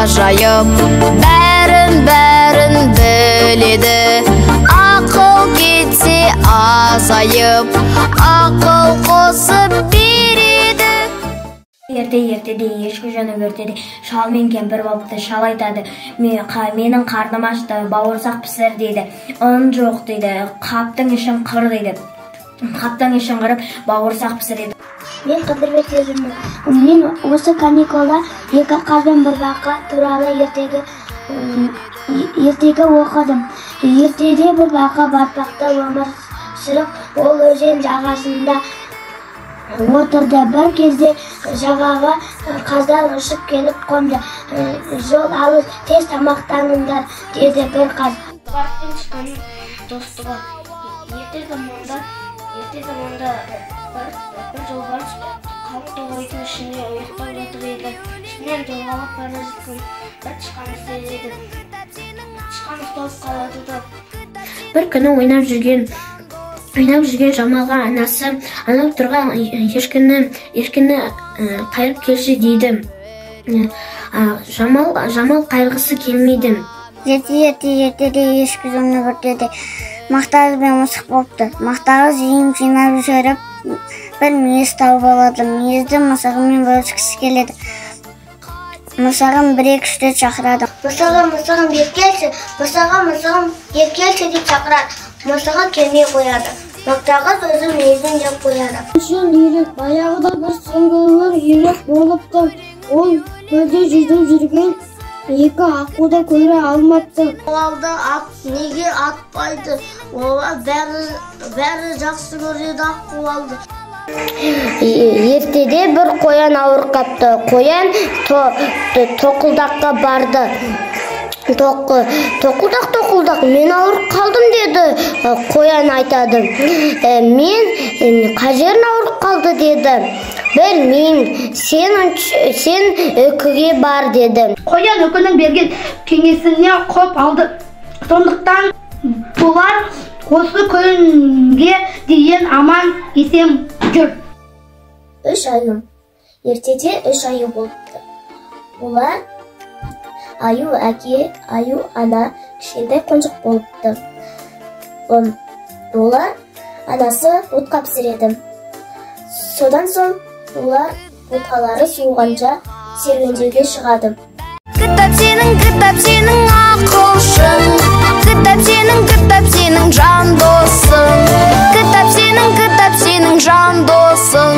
ажайып, бәрін біледі. Ақыл кетсе азайып, ақыл қосып береді. Ертеде ешкі жаны өртеді, шал мен кемпір болыпты, шал айтады, менің қарным ашты, бауырсақ пісір дейді. Ұн жоқ дейді, қаптың ішін қыр дейді. Қаптың ішін қырып, бауырсақ пісіреді. Мен Қыдырбек Ержанмын. Мен осы каникулда екі қаз бен бір бақа туралы ертегі оқыдым. Ертеде бір бақа батпақта өмір сүріп, ол өзен жағасында отырды. Бір кезде жағаға қаздар ұшып келіп қонды. Жол алыс, тез тамақтаныңдар деді бір қаз. Барттың шыққанын достығы. Ерте заманда бір жолбарыс қалың тоғайдың ішінде ұйықтап жатыр еді. Ішінен жорғалап бара жатқан бір тышқанды сезеді. Тышқан ұсталып қалады да. Бір күні ойнап жүрген Жамалға анасы анау тұрған ешкіні қайырып келші дейді. Жамал қайырғысы келмейді. Ертеде ешкі жонны өртеді. Мақтағыз бен мысық болыпты. Мақтағыз жинап жүріп, бір мүйіз тауып алады. Мүйізді мысығымен бөліскісі келеді. Мысығын бір-екі шақырады. Мысығым еркелші деп шақырады. Мысығы келмей қояды. Мақтағыз өзі мүйізін жеп қояды. Шын үйрек, баяғыда бір сүңгуір үйрек болыпты. Ол көлде жүзіп жүрген екі аққуды көре алмапты. Оларды неге атпайды? Олар бәрі жақсы көреді аққуалды. Ертеде бір қоян ауырып қапты. Қоян тоқылдаққа барды. Тоқылдақ, мен ауырып қалдым деді. Қоян айтады. Мен қажерін ауырып қалды деді. Білмеймін, сен үкіге бар деді. Қоян үкінің берген кеңесіне қоп алды. Сондықтан бұлар осы күнге дейін аман есен жүр. 3 айым. Ертеде 3 айы болыпты. Олар аю әке, аю ана кішкентай қонжық болыпты. Олар анасы отқа пісіреді. Содан соң олар отқалары суығанша серуендеуге шығады. Кітап сенің ақылшың, кітап сенің жан досың, кітап сенің жан досың.